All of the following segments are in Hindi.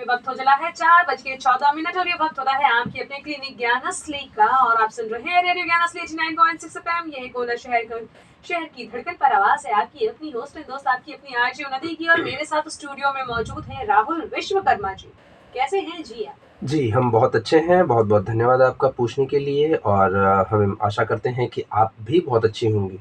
वक्त हो चला है 4:14 और ये वक्त होता है आपके अपने क्लिनिक ज्ञान असली का। और आप सुन रहे हैं रेडियो ज्ञान असली 89.6 FM। यह गोला शहर की धड़कन पर आवाज है आपकी अपनी होस्ट एंड दोस्त, आपकी अपनी आरजे उन्नति की। और मेरे साथ स्टूडियो में मौजूद हैं राहुल विश्वकर्मा जी। कैसे हैं जी आप? जी, हम बहुत अच्छे हैं। बहुत-बहुत धन्यवाद आपका पूछने के लिए और हम आशा करते हैं कि आप भी बहुत अच्छी होंगी।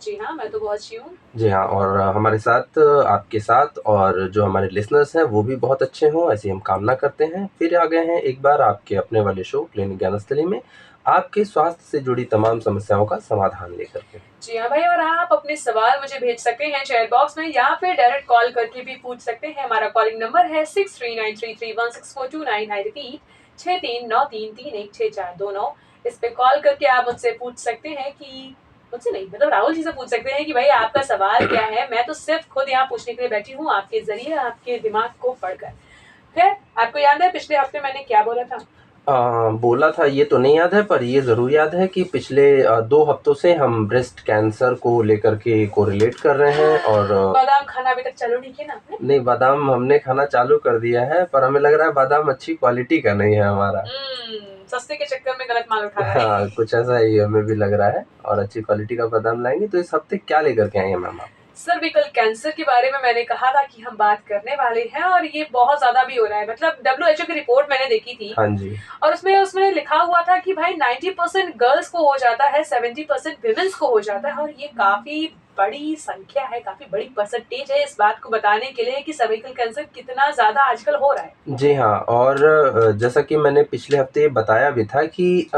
जी हाँ, मैं तो बहुत अच्छी हूँ। जी हाँ, और हमारे साथ आपके साथ और जो हमारे लिसनर्स हैं वो भी बहुत अच्छे हों, ऐसी हम कामना करते हैं। फिर आ गए हैं एक बार आपके अपने वाले शो क्लिनिक ज्ञानस्थली में, आपके स्वास्थ्य से जुड़ी तमाम समस्याओं का समाधान लेकर के। जी हाँ भाई, और आप अपने सवाल मुझे भेज सकते हैं चैट बॉक्स में या फिर डायरेक्ट कॉल करके भी पूछ सकते हैं। हमारा कॉलिंग नंबर है 6393316429। I repeat 6393316429। इस पे कॉल करके आप मुझसे पूछ सकते हैं कि मुझसे नहीं, मतलब राहुल जी से पूछ सकते हैं कि भाई आपका सवाल क्या है। मैं तो सिर्फ खुद यहाँ पूछने के लिए बैठी हूँ, आपके जरिए आपके दिमाग को पढ़कर। खैर, आपको याद है पिछले हफ्ते मैंने क्या बोला था? बोला था ये तो नहीं याद है, पर ये ज़रूर याद है कि पिछले 2 हफ्तों से हम ब्रेस्ट कैंसर को लेकर के कोरिलेट कर रहे हैं और बादाम खाना अभी तक चालू नहीं किया ना आपने? नहीं, बादाम हमने खाना चालू कर दिया है, पर हमें लग रहा है बादाम अच्छी क्वालिटी का नहीं है हमारा। सस्ते के चक्कर में गलत माल उठा रहा है। हाँ, कुछ ऐसा ही हमें भी लग रहा है और अच्छी क्वालिटी का बादाम लाएंगे। तो इस हफ्ते क्या लेकर के आएंगे मैम आप? सर्विकल कैंसर के बारे में मैंने कहा था कि हम बात करने वाले हैं, और ये बहुत ज्यादा भी हो रहा है। मतलब WHO की रिपोर्ट मैंने देखी थी। हाँ जी। और उसमें लिखा हुआ था कि भाई 90% गर्ल्स को हो जाता है, 70% विमेन्स को हो जाता है। और ये काफी बड़ी संख्या है, काफी बड़ी परसेंटेज है इस बात को बताने के लिए कि सर्विकल कैंसर कितना ज्यादा आजकल हो रहा है। जी हाँ, और जैसा कि मैंने पिछले हफ्ते बताया भी था कि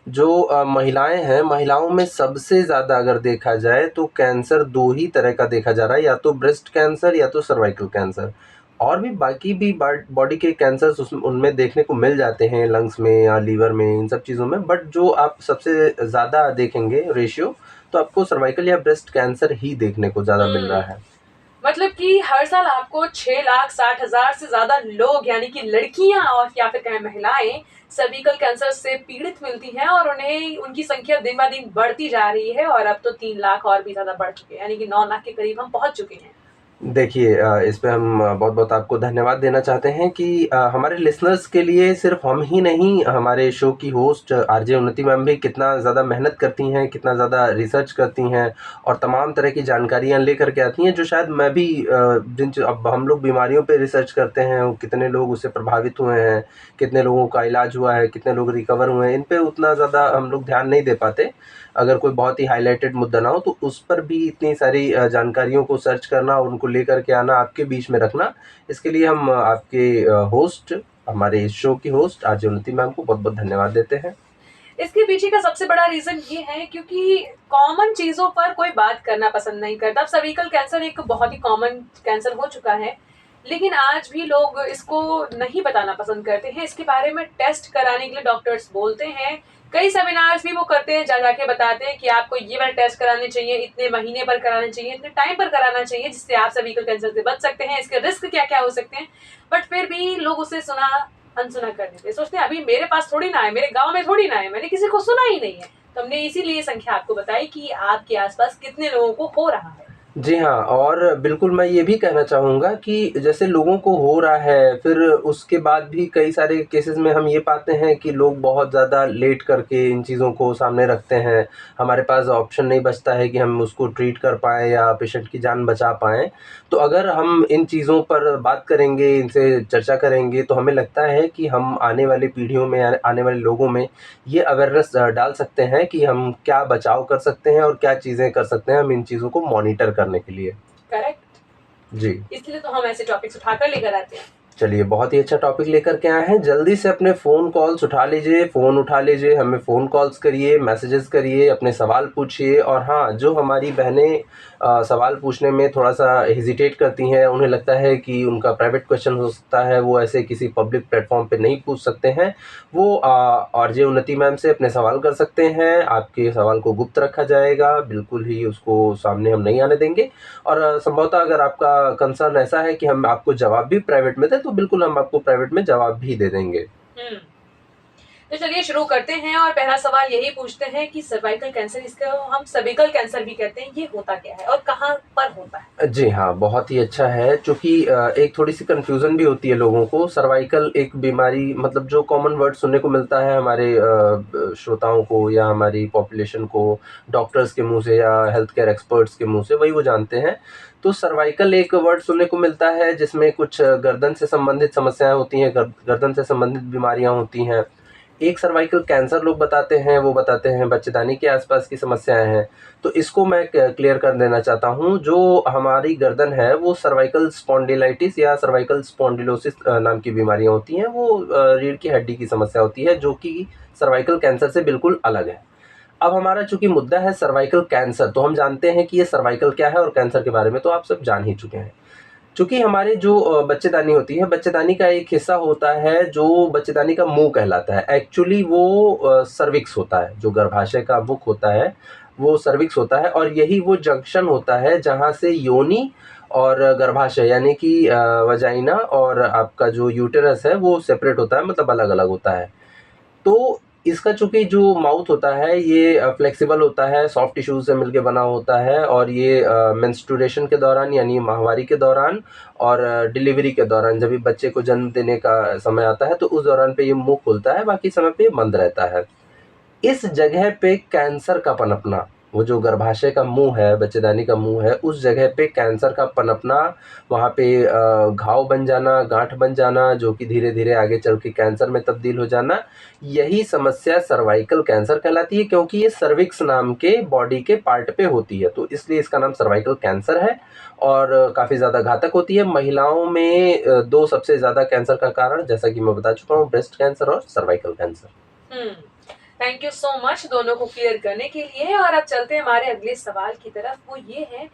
जो महिलाएं हैं, महिलाओं में सबसे ज़्यादा अगर देखा जाए तो कैंसर 2 ही तरह का देखा जा रहा है, या तो ब्रेस्ट कैंसर या तो सर्वाइकल कैंसर। और भी बाकी भी बॉडी के कैंसर्स उनमें देखने को मिल जाते हैं, लंग्स में या लीवर में, इन सब चीज़ों में। बट जो आप सबसे ज़्यादा देखेंगे रेशियो, तो आपको सर्वाइकल या ब्रेस्ट कैंसर ही देखने को ज़्यादा मिल रहा है। मतलब कि हर साल आपको 6,60,000 से ज्यादा लोग, यानी कि लड़कियां और या फिर कहें महिलाएं, सर्विकल कैंसर से पीड़ित मिलती हैं। और उन्हें उनकी संख्या दिन ब दिन बढ़ती जा रही है, और अब तो 3 लाख और भी ज्यादा बढ़ चुके हैं, यानी कि 9 लाख के करीब हम पहुंच चुके हैं। देखिए, इस पे हम बहुत-बहुत आपको धन्यवाद देना चाहते हैं कि हमारे लिसनर्स के लिए सिर्फ हम ही नहीं, हमारे शो की होस्ट आरजे उन्नति मैम भी कितना ज़्यादा मेहनत करती हैं, कितना ज़्यादा रिसर्च करती हैं और तमाम तरह की जानकारियाँ लेकर के आती हैं, जो शायद मैं भी अब हम लोग बीमारियों पे रिसर्च करते हैं, कितने लोग उससे प्रभावित हुए हैं, कितने लोगों का इलाज हुआ है, कितने लोग रिकवर हुए हैं, इन पे उतना ज़्यादा हम लोग ध्यान नहीं दे पाते। अगर कोई बहुत ही हाइलाइटेड मुद्दा ना हो तो उस पर भी इतनी सारी जानकारियों को सर्च करना और उनको लेकर के आना, आपके बीच में रखना, इसके लिए हम आपके होस्ट, हमारे इस शो की होस्ट आरजे उन्नति मैम को बहुत-बहुत धन्यवाद देते हैं। इसके पीछे का सबसे बड़ा रीजन ये है क्योंकि कॉमन चीजों पर कोई बात करना पसंद नहीं करता। अब सर्विकल कैंसर एक बहुत ही कॉमन कैंसर हो चुका है, लेकिन आज भी लोग इसको नहीं बताना पसंद करते हैं। इसके बारे में टेस्ट कराने के लिए डॉक्टर्स बोलते हैं, कई सेमिनार्स भी वो करते हैं, जा जाके बताते हैं कि आपको ये वाले टेस्ट कराने चाहिए, इतने महीने पर कराने चाहिए, इतने टाइम पर कराना चाहिए, जिससे आप सर्विकल कैंसर से बच सकते हैं, इसके रिस्क क्या क्या हो सकते हैं। बट फिर भी लोग उसे अनसुना कर देते हैं, सोचते हैं अभी मेरे पास थोड़ी ना है, मेरे गांव में थोड़ी ना है, मैंने किसी को सुना ही नहीं है। तो हमने इसीलिए संख्या आपको बताई कि आपके आसपास कितने लोगों को हो रहा है। जी हाँ, और बिल्कुल मैं ये भी कहना चाहूँगा कि जैसे लोगों को हो रहा है, फिर उसके बाद भी कई सारे केसेज़ में हम ये पाते हैं कि लोग बहुत ज़्यादा लेट करके इन चीज़ों को सामने रखते हैं। हमारे पास ऑप्शन नहीं बचता है कि हम उसको ट्रीट कर पाएँ या पेशेंट की जान बचा पाएँ। तो अगर हम इन चीज़ों पर बात करेंगे, इनसे चर्चा करेंगे, तो हमें लगता है कि हम आने वाली पीढ़ियों में, आने वाले लोगों में ये अवेयरनेस डाल सकते हैं कि हम क्या बचाव कर सकते हैं और क्या चीज़ें कर सकते हैं हम इन चीज़ों को मॉनिटर करने के लिए। करेक्ट जी। इसलिए तो हम ऐसे टॉपिक्स उठाकर लेकर आते हैं। चलिए, बहुत ही अच्छा टॉपिक लेकर के आए हैं। जल्दी से अपने फ़ोन कॉल्स उठा लीजिए, फ़ोन उठा लीजिए, हमें फ़ोन कॉल्स करिए, मैसेजेस करिए, अपने सवाल पूछिए। और हाँ, जो हमारी बहनें सवाल पूछने में थोड़ा-सा हेजिटेट करती हैं, उन्हें लगता है कि उनका प्राइवेट क्वेश्चन हो सकता है, वो ऐसे किसी पब्लिक प्लेटफ़ॉर्म पे नहीं पूछ सकते हैं, वो आरजे उन्नति मैम से अपने सवाल कर सकते हैं। आपके सवाल को गुप्त रखा जाएगा, बिल्कुल ही उसको सामने हम नहीं आने देंगे। और संभवतः अगर आपका कंसर्न ऐसा है कि हम आपको जवाब भी प्राइवेट में दें, तो बिल्कुल हम आपको प्राइवेट में जवाब भी दे देंगे। तो चलिए शुरू करते हैं और पहला सवाल यही पूछते हैं कि सर्वाइकल कैंसर, इसको हम सर्विकल कैंसर भी कहते हैं, ये होता क्या है और कहाँ पर होता है? जी हाँ, बहुत ही अच्छा है चूँकि एक थोड़ी-सी कन्फ्यूज़न भी होती है लोगों को। सर्वाइकल एक बीमारी मतलब जो कॉमन वर्ड सुनने को मिलता है हमारे श्रोताओं को या हमारी पॉपुलेशन को डॉक्टर्स के मुँह से या हेल्थ केयर एक्सपर्ट्स के मुँह से, वही वो जानते हैं। तो सर्वाइकल एक वर्ड सुनने को मिलता है जिसमें कुछ गर्दन से संबंधित समस्याएँ होती हैं, गर्दन से संबंधित बीमारियाँ होती हैं। एक सर्वाइकल कैंसर लोग बताते हैं, वो बताते हैं बच्चेदानी के आसपास की समस्याएँ हैं। तो इसको मैं क्लियर कर देना चाहता हूँ, जो हमारी गर्दन है वो सर्वाइकल स्पॉन्डिलाइटिस या सर्वाइकल स्पॉन्डिलोसिस नाम की बीमारियाँ होती हैं। वो रीढ़ की हड्डी की समस्या होती है जो कि सर्वाइकल कैंसर से बिल्कुल अलग है। अब हमारा चूँकि मुद्दा है सर्वाइकल कैंसर, तो हम जानते हैं कि ये सर्वाइकल क्या है और कैंसर के बारे में तो आप सब जान ही चुके हैं। चूँकि हमारे जो बच्चेदानी होती है, बच्चेदानी का एक हिस्सा होता है जो बच्चेदानी का मुँह कहलाता है। एक्चुअली वो सर्विक्स होता है, जो गर्भाशय का मुख होता है, वो सर्विक्स होता है और यही वो जंक्शन होता है जहाँ से योनि और गर्भाशय यानी कि वजाइना और आपका जो यूटेरस है वो सेपरेट होता है, मतलब अलग-अलग होता है। तो इसका चूँकि जो माउथ होता है ये फ्लेक्सिबल होता है, सॉफ्ट टिश्यूज़ से मिलके बना होता है और ये मेंस्ट्रुएशन के दौरान यानी माहवारी के दौरान और डिलीवरी के दौरान जब भी बच्चे को जन्म देने का समय आता है तो उस दौरान पे ये मुँह खुलता है, बाकी समय पे ये बंद रहता है। इस जगह पे कैंसर का पनपना, वो जो गर्भाशय का मुँह है, बच्चेदानी का मुँह है, उस जगह पे कैंसर का पनपना, वहाँ पे घाव बन जाना, गाँठ बन जाना, जो कि धीरे-धीरे आगे चल के कैंसर में तब्दील हो जाना, यही समस्या सर्वाइकल कैंसर कहलाती है क्योंकि ये सर्विक्स नाम के बॉडी के पार्ट पे होती है, तो इसलिए इसका नाम सर्वाइकल कैंसर है और काफ़ी ज़्यादा घातक होती है। महिलाओं में 2 सबसे ज़्यादा कैंसर का कारण, जैसा कि मैं बता चुका हूँ, ब्रेस्ट कैंसर और cervical cancer. Thank you so much दोनों को क्लियर करने के लिए। और अब चलते हैं हमारे अगले सवाल की तरफ, वो ये है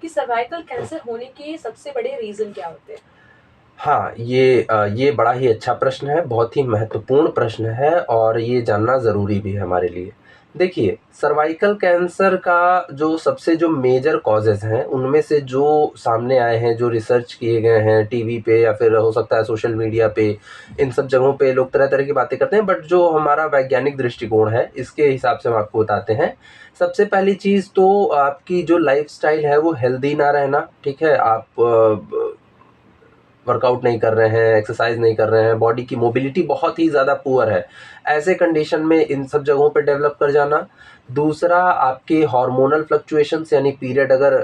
कि सर्वाइकल कैंसर होने के सबसे बड़े रीजन क्या होते हैं? हाँ, ये बड़ा ही अच्छा प्रश्न है, बहुत ही महत्वपूर्ण प्रश्न है और ये जानना ज़रूरी भी है हमारे लिए। देखिए, सर्वाइकल कैंसर का जो मेजर कॉज़ेज़ हैं, उनमें से जो सामने आए हैं, जो रिसर्च किए गए हैं टीवी पे या फिर हो सकता है सोशल मीडिया पे, इन सब जगहों पे लोग तरह-तरह की बातें करते हैं, बट जो हमारा वैज्ञानिक दृष्टिकोण है, इसके हिसाब से हम आपको बताते हैं। सबसे पहली चीज़ तो आपकी जो लाइफ़स्टाइल है, वो हेल्दी ना रहना, ठीक है? आप वर्कआउट नहीं कर रहे हैं, एक्सरसाइज नहीं कर रहे हैं, बॉडी की मोबिलिटी बहुत ही ज़्यादा पुअर है। ऐसे कंडीशन में इन सब जगहों पे डेवलप कर जाना। दूसरा, आपके हार्मोनल फ्लक्चुएशंस यानी पीरियड अगर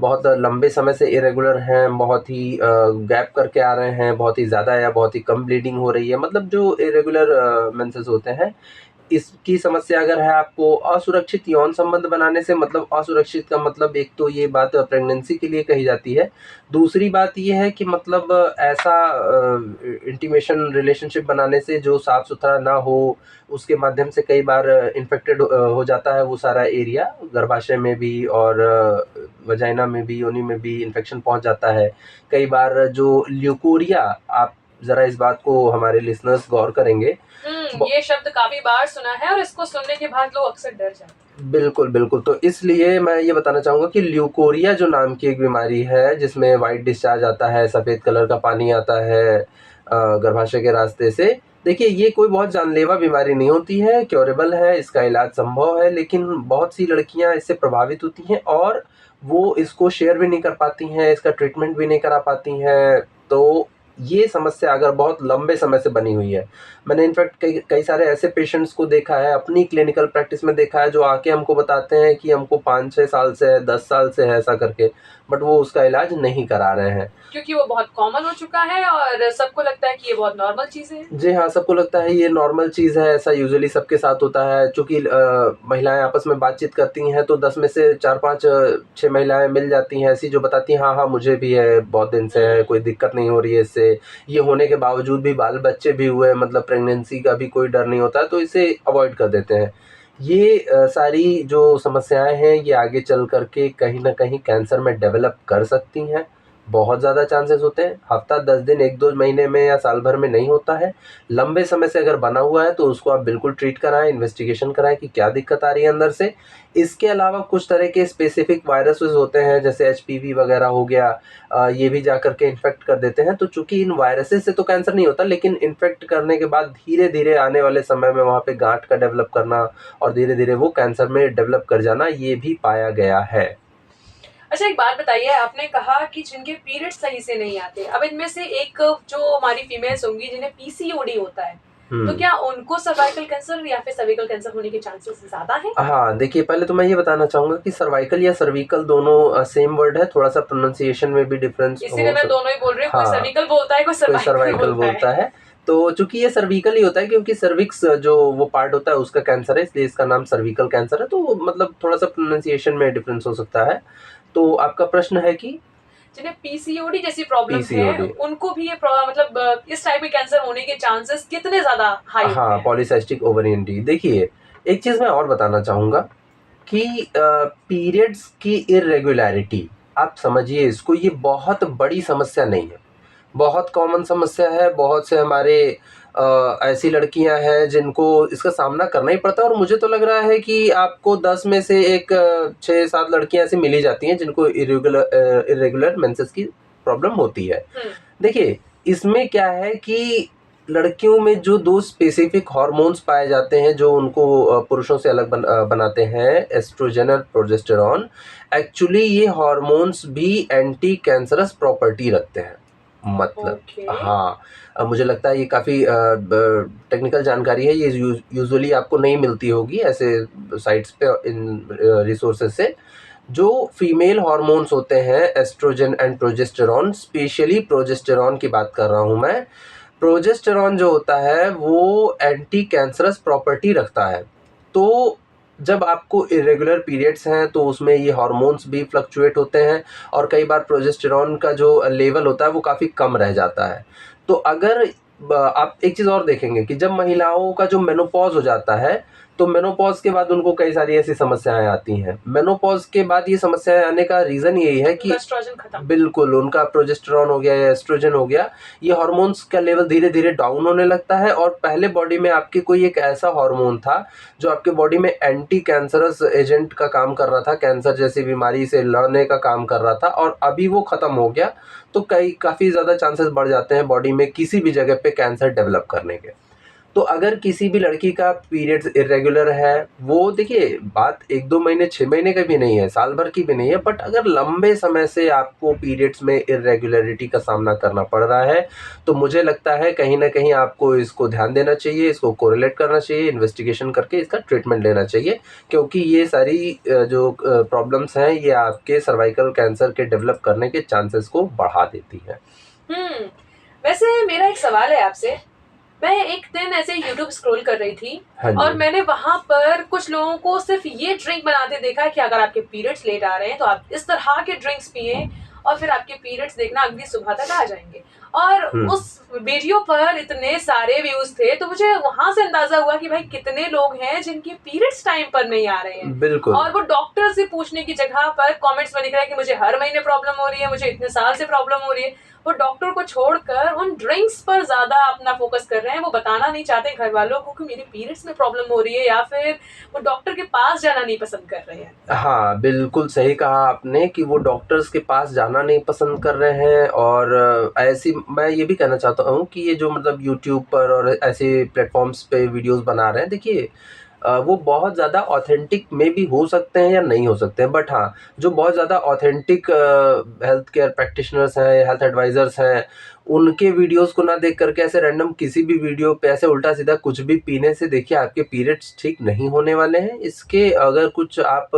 बहुत लंबे समय से इरेगुलर हैं, बहुत ही गैप करके आ रहे हैं, बहुत ही ज़्यादा या बहुत ही कम ब्लीडिंग हो रही है, मतलब जो इरेगुलर मेंसेस होते हैं, इसकी समस्या अगर है आपको। असुरक्षित यौन संबंध बनाने से मतलब असुरक्षित का मतलब एक तो ये बात प्रेगनेंसी के लिए कही जाती है। दूसरी बात ये है कि मतलब ऐसा इंटीमेशन रिलेशनशिप बनाने से जो साफ-सुथरा ना हो, उसके माध्यम से कई बार इन्फेक्टेड हो जाता है वो सारा एरिया, गर्भाशय में भी और वजाइना में भी, योनि में भी इन्फेक्शन पहुँच जाता है। कई बार जो ल्यूकोरिया, आप ज़रा इस बात को हमारे लिसनर्स गौर करेंगे। ये शब्द काफी बार सुना है और इसको सुनने के बाद लोग अक्सर डर जाते हैं। बिल्कुल, बिल्कुल। तो इसलिए मैं ये बताना चाहूँगा कि ल्यूकोरिया जो नाम की एक बीमारी है, जिसमें व्हाइट डिस्चार्ज आता है, सफ़ेद कलर का पानी आता है गर्भाशय के रास्ते से। देखिए, ये कोई बहुत जानलेवा बीमारी नहीं होती है, क्योरेबल है, इसका इलाज संभव है, लेकिन बहुत सी लड़कियाँ इससे प्रभावित होती हैं और वो इसको शेयर भी नहीं कर पाती हैं, इसका ट्रीटमेंट भी नहीं करा पाती हैं। तो ये समस्या अगर बहुत लंबे समय से बनी हुई है, मैंने इनफैक्ट कई कई सारे ऐसे पेशेंट्स को देखा है, अपनी क्लिनिकल प्रैक्टिस में देखा है, जो आके हमको बताते हैं कि हमको 5-6 साल से है, 10 साल से है ऐसा करके, बट वो उसका इलाज नहीं करा रहे हैं। क्योंकि वो बहुत कॉमन हो चुका है और सबको लगता है कि ये बहुत नॉर्मल चीज़ें हैं। जी हाँ, सबको लगता है ये नॉर्मल चीज़ है, ऐसा यूजुअली सबके साथ होता है। चूँकि महिलाएँ आपस में बातचीत करती हैं तो 10 में से 4-5 6 महिलाएँ मिल जाती हैं ऐसी जो बताती हैं, हाँ, हाँ, मुझे भी है, बहुत दिन से है, कोई दिक्कत नहीं हो रही है इससे। ये होने के बावजूद भी बाल-बच्चे भी हुए, मतलब प्रेगनेंसी का भी कोई डर नहीं होता है, तो इसे अवॉइड कर देते हैं। ये सारी जो समस्याएँ हैं, ये आगे चल कर के कहीं न कहीं कैंसर में डेवलप कर सकती हैं। बहुत ज़्यादा चांसेस होते हैं। हफ्ता 10 दिन 1-2 महीने में या साल भर में नहीं होता है। लंबे समय से अगर बना हुआ है तो उसको आप बिल्कुल ट्रीट कराएँ, इन्वेस्टिगेशन कराएँ कि क्या दिक्कत आ रही है अंदर से। इसके अलावा कुछ तरह के स्पेसिफिक वायरसेस होते हैं, जैसे एचपीवी वगैरह हो गया, ये भी जाकर के इन्फेक्ट कर देते हैं। तो चूँकि इन वायरसेस से तो कैंसर नहीं होता, लेकिन इन्फेक्ट करने के बाद धीरे-धीरे आने वाले समय में वहाँ पे गाँठ का डेवलप करना और धीरे-धीरे वो कैंसर में डेवलप कर जाना, ये भी पाया गया है। अच्छा, एक बात बताइए, आपने कहा कि जिनके पीरियड्स सही से नहीं आते, अब इनमें से एक जो हमारी फीमेल्स होंगी जिन्हें पीसीओडी होता है, तो क्या उनको सर्वाइकल कैंसर या फिर सर्विकल कैंसर होने के चांसेस ज़्यादा हैं? हाँ, देखिए पहले तो मैं ये बताना चाहूँगा कि सर्वाइकल या सर्विकल दोनों सेम वर्ड है, थोड़ा-सा प्रोनंसिएशन में भी डिफरेंस इसीलिए मैं दोनों ही बोल रही हूँ, कोई हाँ, सर्विकल बोलता है, कोई कोई सर्वाइकल सर्वाइकल बोलता है। तो चूँकि ये सर्विकल ही होता है, क्योंकि सर्विक्स जो वो पार्ट होता है उसका कैंसर है, इसलिए इसका नाम सर्विकल कैंसर है। तो मतलब थोड़ा-सा प्रोनंसिएशन में डिफरेंस हो सकता है। तो आपका प्रश्न है कि जिन्हें पीसीओडी जैसी प्रॉब्लम्स है, पीसीओडी, उनको भी ये मतलब इस टाइप के कैंसर होने के चांसेस कितने ज़्यादा हाई होते हाँ, हैं? Polycystic ovarian D. देखिए, एक चीज़ मैं और बताना चाहूँगा कि पीरियड्स की इर्रेगुलैरिटी, आप समझिए इसको, ये बहुत बड़ी समस्या नहीं है। बहुत कॉमन समस्या है। बहुत से हमारे ऐसी लड़कियां हैं जिनको इसका सामना करना ही पड़ता है, और मुझे तो लग रहा है कि आपको 10 में से एक 6-7 लड़कियां ऐसी मिल ही जाती हैं जिनको इरेगुलर मेंसेस की प्रॉब्लम होती है। देखिए, इसमें क्या है कि लड़कियों में जो 2 स्पेसिफिक हार्मोन्स पाए जाते हैं जो उनको पुरुषों से अलग बनाते हैं, एस्ट्रोजन और प्रोजेस्टेरॉन। एक्चुअली ये हार्मोन्स भी एंटी कैंसरस प्रॉपर्टी रखते हैं। मतलब ओके। हाँ, मुझे लगता है ये काफ़ी टेक्निकल जानकारी है, ये यूजुअली आपको नहीं मिलती होगी ऐसे साइट्स पे, इन रिसोर्सेज से। जो फीमेल हार्मोन्स होते हैं, estrogen and progesterone, specially progesterone की बात कर रहा हूँ मैं। प्रोजेस्टेरॉन जो होता है वो एंटी कैंसरस प्रॉपर्टी रखता है। तो जब आपको इरेगुलर पीरियड्स हैं तो उसमें ये हार्मोन्स भी फ्लक्चुएट होते हैं, और कई बार प्रोजेस्टेरॉन का जो लेवल होता है वो काफ़ी कम रह जाता है। तो अगर आप एक चीज़ और देखेंगे कि जब महिलाओं का जो मेनोपॉज हो जाता है, तो मेनोपॉज के बाद उनको कई सारी ऐसी समस्याएं आती हैं। मेनोपॉज के बाद ये समस्याएं आने का रीज़न यही है कि एस्ट्रोजन खत्म। बिल्कुल, उनका प्रोजेस्टेरॉन हो गया या एस्ट्रोजन हो गया, ये हार्मोन्स का लेवल धीरे-धीरे डाउन होने लगता है। और पहले बॉडी में आपके कोई एक ऐसा हार्मोन था जो आपके बॉडी में एंटी कैंसरस एजेंट का काम कर रहा था, कैंसर जैसी बीमारी से लड़ने का काम कर रहा था, और अभी वो ख़त्म हो गया। तो काफ़ी ज़्यादा चांसेस बढ़ जाते हैं बॉडी में किसी भी जगह पे कैंसर डेवलप करने के। तो अगर किसी भी लड़की का पीरियड्स इर्रेगुलर है, वो देखिए बात 1-2 महीने 6 महीने का भी नहीं है, साल भर की भी नहीं है, बट अगर लंबे समय से आपको पीरियड्स में इर्रेगुलरिटी का सामना करना पड़ रहा है, तो मुझे लगता है कहीं न कहीं आपको इसको ध्यान देना चाहिए, इसको कोरिलेट करना चाहिए, इन्वेस्टिगेशन करके इसका ट्रीटमेंट लेना चाहिए, क्योंकि ये सारी जो प्रॉब्लम्स हैं, ये आपके सर्वाइकल कैंसर के डेवलप करने के चांसेस को बढ़ा देती हैं। वैसे मेरा एक सवाल है आपसे। मैं एक दिन ऐसे यूट्यूब स्क्रॉल कर रही थी, हाँ जी। और मैंने वहां पर कुछ लोगों को सिर्फ ये ड्रिंक बनाते देखा कि अगर आपके पीरियड्स लेट आ रहे हैं तो आप इस तरह के ड्रिंक्स पिए, और फिर आपके पीरियड्स देखना अगली सुबह तक आ जाएंगे। और उस वीडियो पर इतने सारे व्यूज थे, तो मुझे वहां से अंदाजा हुआ कि भाई कितने लोग हैं जिनके पीरियड्स टाइम पर नहीं आ रहे हैं। बिल्कुल। और वो डॉक्टर से पूछने की जगह पर कमेंट्स में दिख रहा है कि मुझे हर महीने प्रॉब्लम हो रही है, मुझे इतने साल से प्रॉब्लम हो रही है। वो डॉक्टर को छोड़कर उन ड्रिंक्स पर ज्यादा अपना फोकस कर रहे हैं। वो बताना नहीं चाहते घर वालों को कि मेरे पीरियड्स में प्रॉब्लम हो रही है, या फिर वो डॉक्टर के पास जाना नहीं पसंद कर रहे हैं। हाँ, बिल्कुल सही कहा आपने कि वो डॉक्टर्स के पास जाना नहीं पसंद कर रहे हैं। और ऐसी मैं ये भी कहना चाहता हूँ कि ये जो मतलब यूट्यूब पर और ऐसे प्लेटफॉर्म्स पे वीडियोस बना रहे हैं, देखिए वो बहुत ज़्यादा ऑथेंटिक में भी हो सकते हैं या नहीं हो सकते हैं, बट हाँ, जो बहुत ज़्यादा ऑथेंटिक हेल्थ केयर प्रैक्टिशनर्स हैं, हेल्थ एडवाइज़र्स हैं, उनके वीडियोस को ना देख करके ऐसे रैंडम किसी भी वीडियो पे ऐसे उल्टा-सीधा कुछ भी पीने से देखिए आपके पीरियड्स ठीक नहीं होने वाले हैं। इसके अगर कुछ आप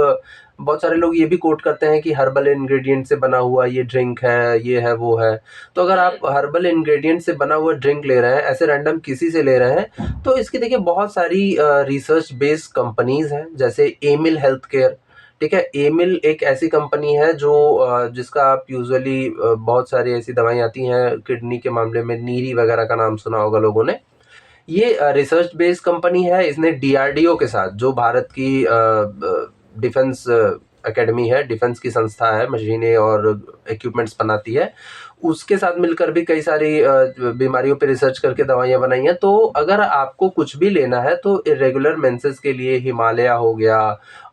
बहुत सारे लोग ये भी कोट करते हैं कि हर्बल इंग्रेडिएंट से बना हुआ ये ड्रिंक है, ये है, वो है। तो अगर आप हर्बल इंग्रेडिएंट से बना हुआ ड्रिंक ले रहे हैं, ऐसे रैंडम किसी से ले रहे हैं, तो इसकी देखिए बहुत सारी रिसर्च बेस्ड कंपनीज़ हैं, जैसे एमिल हेल्थ केयर, ठीक है? एमिल एक ऐसी कंपनी है जो जिसका आप यूजुअली बहुत सारी ऐसी दवाएँ आती हैं किडनी के मामले में, नीरी वगैरह का नाम सुना होगा लोगों ने। ये रिसर्च बेस्ड कंपनी है। इसने डीआरडीओ के साथ, जो भारत की डिफेंस एकेडमी है, डिफेंस की संस्था है, मशीनें और इक्विपमेंट्स बनाती है, उसके साथ मिलकर भी कई सारी बीमारियों पे रिसर्च करके दवाइयाँ बनाई हैं। तो अगर आपको कुछ भी लेना है तो इर्रेगुलर मेंसेस के लिए हिमालय हो गया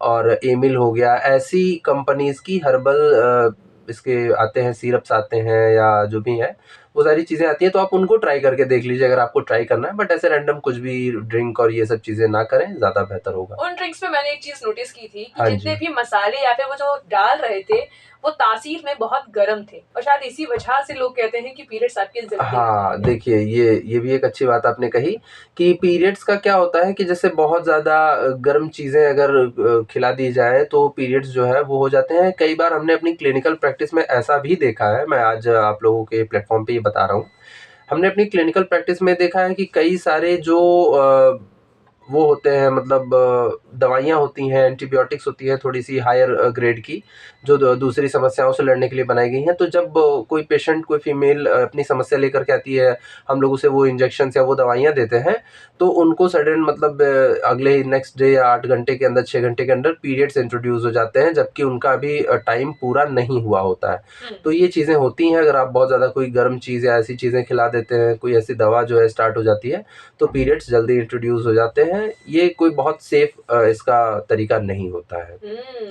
और एमिल हो गया, ऐसी कंपनीज़ की हर्बल इसके आते हैं, सिरप्स आते हैं या जो भी है, वो सारी चीज़ें आती हैं, तो आप उनको ट्राई करके देख लीजिए अगर आपको ट्राई करना है। बट ऐसे रैंडम कुछ भी ड्रिंक और ये सब चीज़ें ना करें, ज़्यादा बेहतर होगा। उन ड्रिंक्स में मैंने एक चीज नोटिस की थी कि हाँ जितने जी। भी मसाले या फिर वो जो डाल रहे थे वो तासीर में बहुत गर्म थे, और शायद इसी वजह से लोग कहते हैं कि पीरियड्स आपके जल्दी आ हाँ, जाएंगे। देखिए ये भी एक अच्छी बात आपने कही कि पीरियड्स का क्या होता है कि जैसे बहुत ज़्यादा गर्म चीज़ें अगर खिला दी जाए तो पीरियड्स जो है वो हो जाते हैं। कई बार हमने अपनी क्लिनिकल प्रैक्टिस में ऐसा भी देखा है, मैं आज आप लोगों के प्लेटफ़ॉर्म पे ये बता रहा हूँ। हमने अपनी क्लिनिकल प्रैक्टिस में देखा है कि कई सारे जो वो होते हैं, मतलब दवाइयाँ होती हैं, एंटीबायोटिक्स होती है थोड़ी-सी हायर ग्रेड की, जो दूसरी समस्याओं से लड़ने के लिए बनाई गई हैं। तो जब कोई पेशेंट, कोई फीमेल अपनी समस्या लेकर के आती है, हम लोग उसे वो इंजेक्शंस या वो दवाइयाँ देते हैं, तो उनको सडन मतलब अगले नेक्स्ट डे या 8 घंटे के अंदर, 6 घंटे के अंदर पीरियड्स इंट्रोड्यूस हो जाते हैं, जबकि उनका अभी टाइम पूरा नहीं हुआ होता है। तो ये चीज़ें होती हैं, अगर आप बहुत ज़्यादा कोई गर्म चीज़ या ऐसी चीज़ें खिला देते हैं, कोई ऐसी दवा जो है स्टार्ट हो जाती है, तो पीरियड्स जल्दी इंट्रोड्यूस हो जाते हैं। ये कोई बहुत सेफ इसका तरीका नहीं होता है।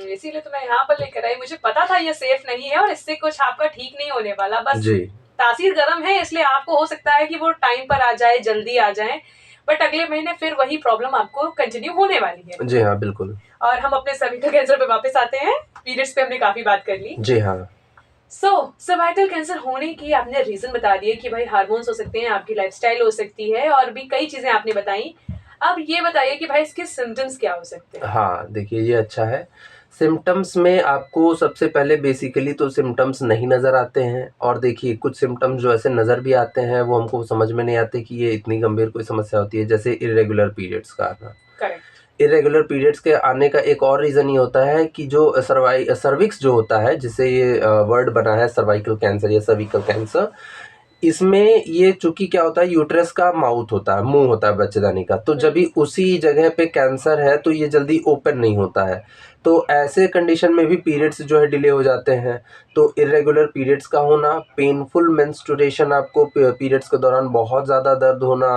इसीलिए तो मैं यहाँ पर लेकर आई, मुझे पता था ये सेफ नहीं है और इससे कुछ आपका ठीक नहीं होने वाला, बस जी। तासीर गर्म है इसलिए आपको हो सकता है कि वो टाइम पर आ जाए, जल्दी आ जाए, बट अगले महीने फिर वही प्रॉब्लम आपको कंटिन्यू होने वाली है। जी हाँ, बिल्कुल। और हम अपने सर्विकल कैंसर पे वापस आते हैं। पीरियड्स पे हमने काफी बात कर ली। जी हाँ। सर्वाइकल कैंसर होने की आपने रीजन बता दिए कि भाई हार्मोन्स हो सकते हैं, आपकी लाइफस्टाइल हो सकती है, और भी कई चीजें आपने बताई। अब ये बताइए कि भाई इसके सिम्टम्स क्या हो सकते हैं? हाँ, देखिए ये अच्छा है। सिम्पटम्स में आपको सबसे पहले बेसिकली तो सिम्पटम्स नहीं नज़र आते हैं, और देखिए कुछ सिम्पटम्स जो ऐसे नज़र भी आते हैं, वो हमको समझ में नहीं आते कि ये इतनी गंभीर कोई समस्या होती है, जैसे इर्रेगुलर पीरियड्स का आना। करेक्ट। इर्रेगुलर पीरियड्स के आने का एक और रीज़न ये होता है कि जो सर्विक्स जो होता है, जिससे ये वर्ड बना है सर्वाइकल कैंसर या सर्विकल कैंसर, इसमें ये चूँकि क्या होता है, यूट्रस का माउथ होता है, मुँह होता है बच्चेदानी का, तो जब भी उसी जगह पे कैंसर है तो ये जल्दी ओपन नहीं होता है। तो ऐसे कंडीशन में भी पीरियड्स जो है डिले हो जाते हैं। तो इर्रेगुलर पीरियड्स का होना, पेनफुल मेंस्ट्रुएशन, आपको पीरियड्स के दौरान बहुत ज़्यादा दर्द होना,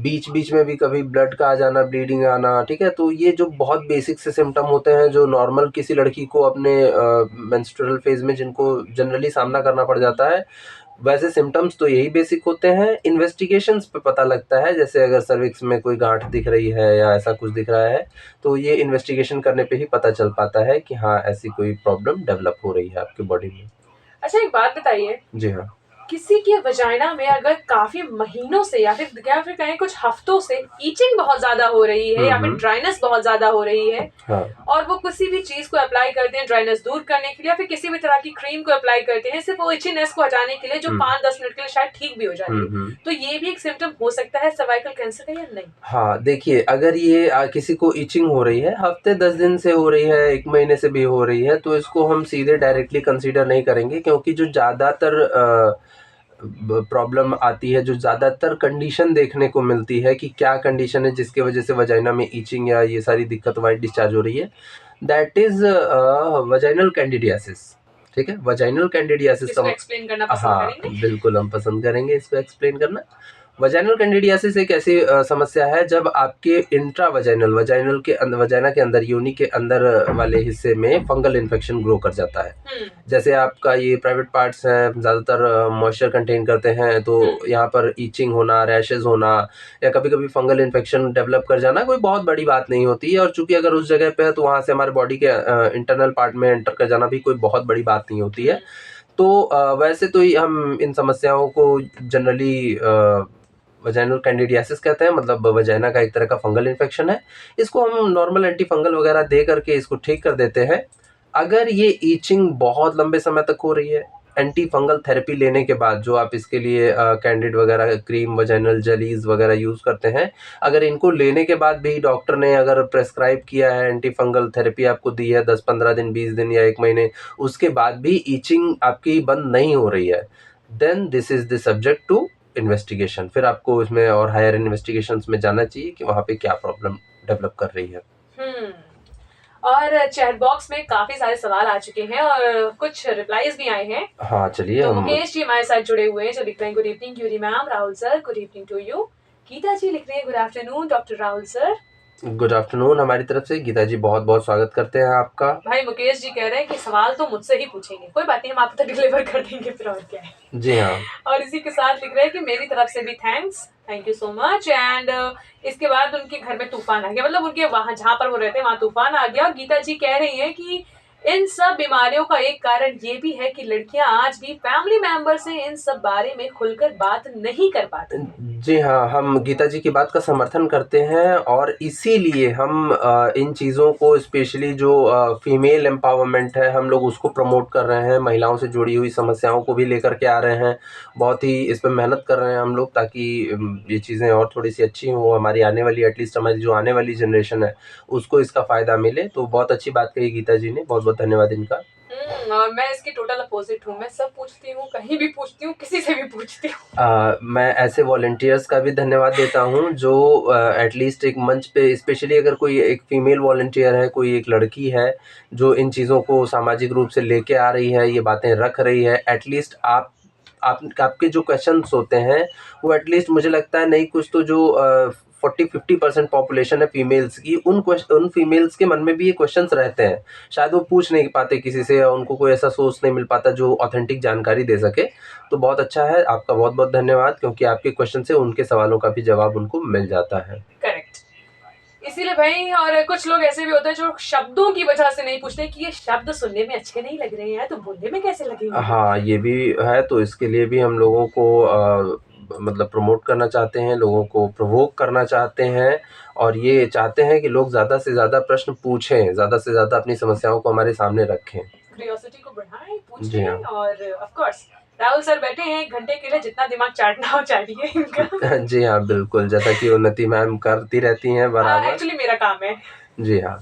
बीच-बीच में भी कभी ब्लड का आ जाना, ब्लीडिंग आना, ठीक है? तो ये जो बहुत बेसिक से सिम्पटम होते हैं, जो नॉर्मल किसी लड़की को अपने मेंस्ट्रुअल फेज़ में जिनको जनरली सामना करना पड़ जाता है, वैसे सिम्पटम्स तो यही बेसिक होते हैं। इन्वेस्टिगेशंस पे पता लगता है, जैसे अगर सर्विक्स में कोई गांठ दिख रही है या ऐसा कुछ दिख रहा है, तो ये इन्वेस्टिगेशन करने पे ही पता चल पाता है कि हाँ, ऐसी कोई प्रॉब्लम डेवलप हो रही है आपकी बॉडी में। अच्छा, एक बात बताइए, जी हाँ। किसी के वजाइना में अगर काफी महीनों से या फिर कहें कुछ हफ्तों से ईचिंग बहुत ज्यादा हो रही है या फिर ड्राइनेस बहुत ज्यादा हो रही है, हाँ। और वो किसी भी चीज को अप्लाई करते हैं ड्राइनेस दूर करने के लिए, या फिर किसी भी तरह की क्रीम को अप्लाई करते हैं सिर्फ वो इचीनेस को हटाने के लिए, जो 5-10 मिनट के लिए शायद ठीक भी हो जाती है, तो ये भी एक सिम्टम हो सकता है सर्वाइकल कैंसर का या नहीं? हाँ, देखिए अगर ये किसी को इचिंग हो रही है, हफ्ते 10 दिन से हो रही है, 1 महीने से भी हो रही है, तो इसको हम सीधे डायरेक्टली कंसीडर नहीं करेंगे, क्योंकि जो ज़्यादातर प्रॉब्लम आती है, जो ज़्यादातर कंडीशन देखने को मिलती है कि क्या कंडीशन है जिसकी वजह से वजाइना में ईचिंग या ये सारी दिक्कत, वाइट डिस्चार्ज हो रही है, दैट इज़ वजाइनल कैंडिडियासिस। ठीक है? वजाइनल कैंडिडियासिस इसको का एक्सप्लेन करना पसंद हाँ, करेंगे? बिल्कुल हम पसंद करेंगे इसको एक्सप्लेन करना। वजाइनल कैंडिडियासिस एक ऐसी समस्या है जब आपके वजाइनल के वजाइना के अंदर, योनि के अंदर वाले हिस्से में फंगल इन्फेक्शन ग्रो कर जाता है। जैसे आपका ये प्राइवेट पार्ट्स हैं, ज़्यादातर मॉइस्चर कंटेन करते हैं, तो यहाँ पर ईचिंग होना, रैशेज़ होना या कभी-कभी फंगल इन्फेक्शन डेवलप कर जाना कोई बहुत बड़ी बात नहीं होती है, और चूँकि अगर उस जगह पे है तो वहाँ से हमारे बॉडी के इंटरनल पार्ट में एंटर कर जाना भी कोई बहुत बड़ी बात नहीं होती है। तो वैसे तो हम इन समस्याओं को जनरली वजाइनल कैंडिडियासिस कहते हैं, मतलब वजाइना का एक तरह का फंगल इन्फेक्शन है। इसको हम नॉर्मल एंटी फंगल वगैरह दे करके इसको ठीक कर देते हैं। अगर ये ईचिंग बहुत लंबे समय तक हो रही है, एंटी फंगल थेरेपी लेने के बाद, जो आप इसके लिए कैंडिड वगैरह क्रीम, वजाइनल जेलीज़ वगैरह यूज़ करते हैं, अगर इनको लेने के बाद भी डॉक्टर ने अगर प्रेस्क्राइब किया है, एंटी फंगल थेरेपी आपको दी है 10-15 दिन, 20 दिन या 1 महीने, उसके बाद भी ईचिंग आपकी बंद नहीं हो रही है, then this is the subject to investigation. फिर आपको इसमें और हायर इन्वेस्टिगेशंस में जाना चाहिए कि वहाँ पे क्या प्रॉब्लम डेवलप कर रही है। और चैट बॉक्स में काफी सारे सवाल आ चुके हैं और कुछ रिप्लाईज भी आए हैं। हाँ चलिए तो हम मुकेश जी हमारे साथ जुड़े हुए हैं जो लिख रहे हैं good evening query ma'am, Rahul sir good evening to you. Gita ji लिख रहे हैं good afternoon doctor Rahul sir. Good afternoon हमारी तरफ से। गीता जी बहुत बहुत स्वागत करते हैं आपका। भाई मुकेश जी कह रहे हैं कि सवाल तो मुझसे ही पूछेंगे, कोई बात नहीं हम आपको तक डिलीवर कर देंगे, फिर और क्या है। जी हाँ। और इसी के साथ लिख रहे हैं कि मेरी तरफ से भी thanks, thank you so much. And इसके बाद उनके घर में तूफान आ गया, मतलब उनके वहां जहां पर वो रहते हैं वहां तूफान आ गया। और गीता जी कह रही हैं कि इन सब बीमारियों का एक कारण ये भी है कि लड़कियां आज भी फैमिली मेंबर से इन सब बारे में खुलकर बात नहीं कर पाती हैं। जी हाँ, हम गीता जी की बात का समर्थन करते हैं और इसीलिए हम इन चीज़ों को स्पेशली जो फीमेल एम्पावरमेंट है हम लोग उसको प्रमोट कर रहे हैं। महिलाओं से जुड़ी हुई समस्याओं को भी लेकर के आ रहे हैं। बहुत ही इस पे मेहनत कर रहे हैं हम लोग ताकि ये चीज़ें और थोड़ी-सी अच्छी हों। हमारी आने वाली एटलीस्ट हमारी जो आने वाली जनरेशन है उसको इसका फ़ायदा मिले। तो बहुत अच्छी बात कही गीता जी ने, बहुत-बहुत धन्यवाद इनका। और मैं इसकी टोटल अपोजिट हूँ, मैं सब पूछती हूँ, कहीं भी पूछती हूँ, किसी से भी पूछती हूँ। मैं ऐसे वॉलंटियर्स का भी धन्यवाद देता हूँ जो एटलीस्ट एक मंच पे स्पेशली अगर कोई एक फीमेल वॉलंटियर है, कोई एक लड़की है जो इन चीज़ों को सामाजिक रूप से लेके आ रही है, ये बातें रख रही है। एटलीस्ट आपके जो क्वेश्चंस होते हैं वो एटलीस्ट मुझे लगता है नहीं कुछ तो जो 40-50% पॉपुलेशन है फीमेल्स की, उन फीमेल्स के मन में भी ये क्वेश्चंस रहते हैं। शायद वो पूछ नहीं पाते किसी से या उनको कोई ऐसा सोर्स नहीं मिल पाता जो ऑथेंटिक जानकारी दे सके। तो बहुत अच्छा है, आपका बहुत-बहुत धन्यवाद क्योंकि आपके क्वेश्चन से उनके सवालों का भी जवाब उनको मिल जाता है। करेक्ट। इसीलिए भाई, और कुछ लोग ऐसे भी होते हैं जो शब्दों की वजह से नहीं पूछते कि ये शब्द सुनने में अच्छे नहीं लग रहे हैं तो बोलने में कैसे लगेंगे। हाँ, ये भी है, तो इसके लिए भी हम लोगों को मतलब प्रमोट करना चाहते हैं, लोगों को प्रोवोक करना चाहते हैं और ये चाहते हैं कि लोग ज़्यादा से ज़्यादा प्रश्न पूछें, ज़्यादा से ज़्यादा अपनी समस्याओं को हमारे सामने रखें। क्यूरियोसिटी को बढ़ाएं, जी हाँ। पूछें और ऑफ कोर्स राहुल सर बैठे हैं 1 घंटे के लिए, जितना दिमाग चाटना हो चाटिए इनका। जी हाँ, बिल्कुल, जैसा कि उन्नति मैम करती रहती हैं बराबर। एक्चुअली मेरा काम है। जी हाँ।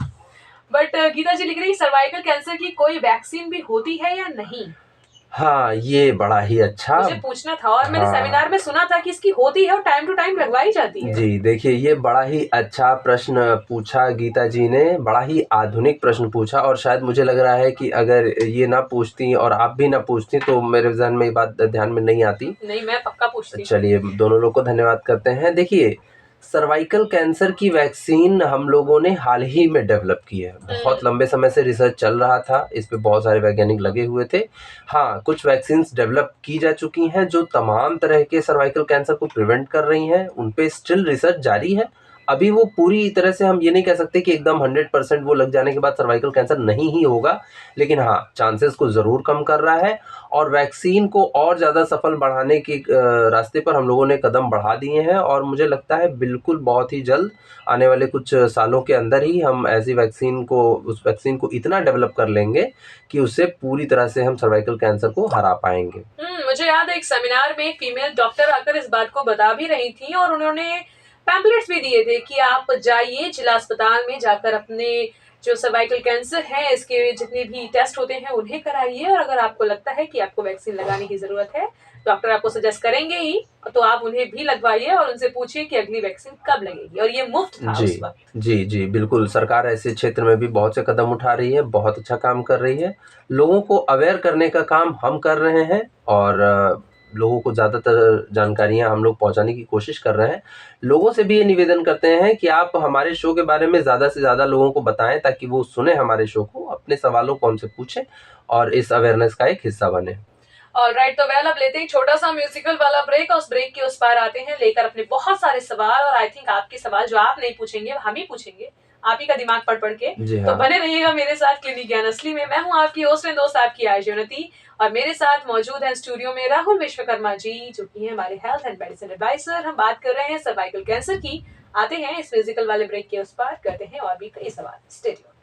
बट गीता जी लिख रही है सर्वाइकल कैंसर की कोई वैक्सीन भी होती है या नहीं। हाँ, ये बड़ा ही अच्छा। मुझे पूछना था और मैंने हाँ। सेमिनार में सुना था कि इसकी होती है और टाइम टू टाइम लगवाई जाती है। जी, देखिए ये बड़ा ही अच्छा प्रश्न पूछा गीता जी ने, बड़ा ही आधुनिक प्रश्न पूछा और शायद मुझे लग रहा है कि अगर ये ना पूछती और आप भी ना पूछती तो मेरे ज़हन में ये बात ध्यान में नहीं आती। नहीं, मैं पक्का पूछती। चलिए दोनों लोग को धन्यवाद करते हैं। देखिए, सर्वाइकल कैंसर की वैक्सीन हम लोगों ने हाल ही में डेवलप की है। बहुत लंबे समय से रिसर्च चल रहा था, इस पे बहुत सारे वैज्ञानिक लगे हुए थे। हाँ, कुछ वैक्सीन्स डेवलप की जा चुकी हैं जो तमाम तरह के सर्वाइकल कैंसर को प्रिवेंट कर रही हैं, उन पे स्टिल रिसर्च जारी है। अभी वो पूरी तरह से हम ये नहीं कह सकते कि एकदम 100% वो लग जाने के बाद सर्वाइकल कैंसर नहीं ही होगा, लेकिन हाँ, चांसेस को ज़रूर कम कर रहा है और वैक्सीन को और ज़्यादा सफल बढ़ाने के रास्ते पर हम लोगों ने कदम बढ़ा दिए हैं और मुझे लगता है बिल्कुल बहुत ही जल्द आने वाले कुछ सालों के अंदर ही हम ऐसी उस वैक्सीन को इतना डेवलप कर लेंगे कि उससे पूरी तरह से हम सर्वाइकल कैंसर को हरा पाएंगे। मुझे याद है एक सेमिनार में एक फीमेल डॉक्टर आकर इस बात को बता भी रही थी और उन्होंने पैम्पलेट्स भी दिए थे कि आप जाइए जिला अस्पताल में जाकर अपने जो सर्वाइकल कैंसर है इसके जितने भी टेस्ट होते हैं उन्हें कराइए और अगर आपको लगता है कि आपको वैक्सीन लगाने की जरूरत है, डॉक्टर आपको सजेस्ट करेंगे ही, तो आप उन्हें भी लगवाइए और उनसे पूछिए कि अगली वैक्सीन कब लगेगी। और ये मुफ्त था उस वक्त। जी, बिल्कुल। सरकार ऐसे क्षेत्र में भी बहुत से कदम उठा रही है, बहुत अच्छा काम कर रही है। लोगों को अवेयर करने का काम हम कर रहे हैं और लोगों को ज़्यादातर जानकारियाँ हम लोग पहुँचाने की कोशिश कर रहे हैं। लोगों से भी ये निवेदन करते हैं कि आप हमारे शो के बारे में ज़्यादा से ज़्यादा लोगों को बताएँ ताकि वो सुनें हमारे शो को, अपने सवालों को हमसे पूछें और इस अवेयरनेस का एक हिस्सा बनें। ऑलराइट, तो वेल अब लेते हैं छोटा सा म्यूजिकल वाला ब्रेक और उस ब्रेक के उस पार आते हैं लेकर अपने बहुत सारे सवाल और आई थिंक आपके सवाल जो आप नहीं पूछेंगे हम ही पूछेंगे, आप ही का दिमाग पढ़ के। जी तो हाँ। बने रहिएगा मेरे साथ क्लिनिक ज्ञान असली में। मैं हूँ आपकी होस्ट एंड दोस्त आपकी आरजे उन्नति और मेरे साथ मौजूद है स्टूडियो में राहुल विश्वकर्मा जी जो कि है हमारे हेल्थ एंड मेडिसिन एडवाइजर। हम बात कर रहे हैं सर्वाइकल कैंसर की। आते हैं इस म्यूजिकल वाले ब्रेक के उस पार, करते हैं और भी कई सवाल। Stay tuned.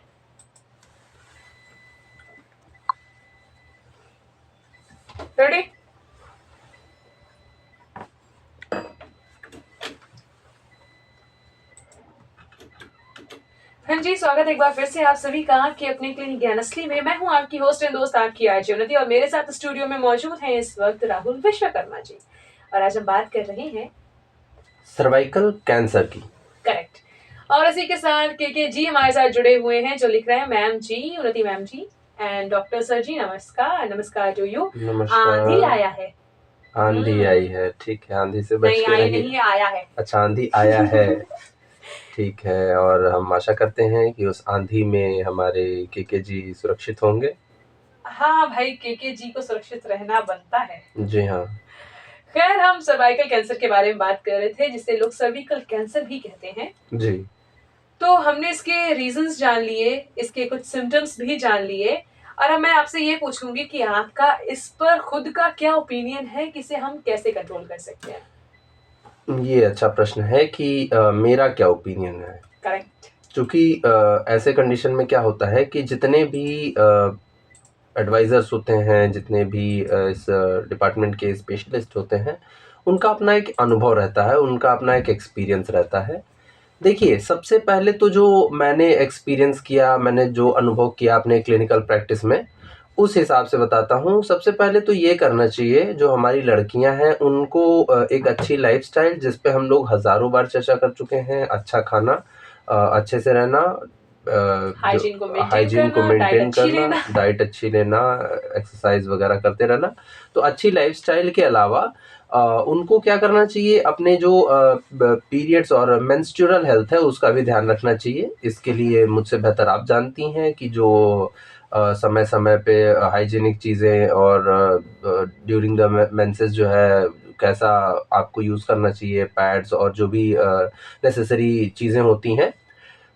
रेडी? हाँ जी, स्वागत है एक बार फिर से आप सभी का आपके अपने क्लिनिक ज्ञान असली में। मैं हूँ आपकी होस्ट एंड दोस्त आपकी आरजे उन्नति और मेरे साथ स्टूडियो में मौजूद हैं इस वक्त राहुल विश्वकर्मा जी और आज हम बात कर रहे हैं सर्वाइकल कैंसर की। करेक्ट। और इसी के साथ के जी हमारे साथ जुड़े हुए हैं, जो लिख रहे हैं ma'am ji, Unnati ma'am ji and doctor sir ji नमस्कार। नमस्कार टू यू। आंधी नमस्कार। आया है। आंधी आई है, ठीक है, आंधी से बच नहीं के आई रहिए। नहीं, आया है। अच्छा, आंधी आया है। ठीक है, और हम आशा करते हैं कि उस आंधी में हमारे के जी सुरक्षित होंगे। हाँ भाई, के जी को सुरक्षित रहना बनता है। जी हाँ। खैर, हम सर्वाइकल कैंसर के बारे में बात कर रहे थे, जिसे लोग सर्विकल कैंसर भी कहते हैं। जी। तो हमने इसके रीजंस जान लिए, इसके कुछ सिम्टम्स भी जान लिए, और अब मैं आपसे ये पूछूंगी कि आपका इस पर खुद का क्या ओपिनियन है कि इसे हम कैसे कंट्रोल कर सकते हैं। ये अच्छा प्रश्न है कि मेरा क्या ओपिनियन है। करेक्ट। क्योंकि ऐसे कंडीशन में क्या होता है कि जितने भी एडवाइज़र्स होते हैं, जितने भी इस डिपार्टमेंट के स्पेशलिस्ट होते हैं, उनका अपना एक अनुभव रहता है, उनका अपना एक एक्सपीरियंस रहता है। देखिए, सबसे पहले तो जो मैंने एक्सपीरियंस किया, मैंने जो अनुभव किया अपने क्लिनिकल प्रैक्टिस में, उस हिसाब से बताता हूँ। सबसे पहले तो ये करना चाहिए, जो हमारी लड़कियाँ हैं, उनको एक अच्छी लाइफ़स्टाइल, जिस पे हम लोग हज़ारों बार चर्चा कर चुके हैं, अच्छा खाना, अच्छे से रहना, हाइजीन को मेंटेन हाइजीन को करना, डाइट मेंटेन अच्छी करना, लेना। डाइट अच्छी लेना, एक्सरसाइज वगैरह करते रहना। तो अच्छी लाइफस्टाइल के अलावा उनको क्या करना चाहिए, अपने जो पीरियड्स और मेंस्ट्रुअल हेल्थ है उसका भी ध्यान रखना चाहिए। इसके लिए मुझसे बेहतर आप जानती हैं कि जो समय समय पे हाइजीनिक चीज़ें और ड्यूरिंग द मेंसेस जो है कैसा आपको यूज़ करना चाहिए, पैड्स और जो भी नेसेसरी चीज़ें होती हैं,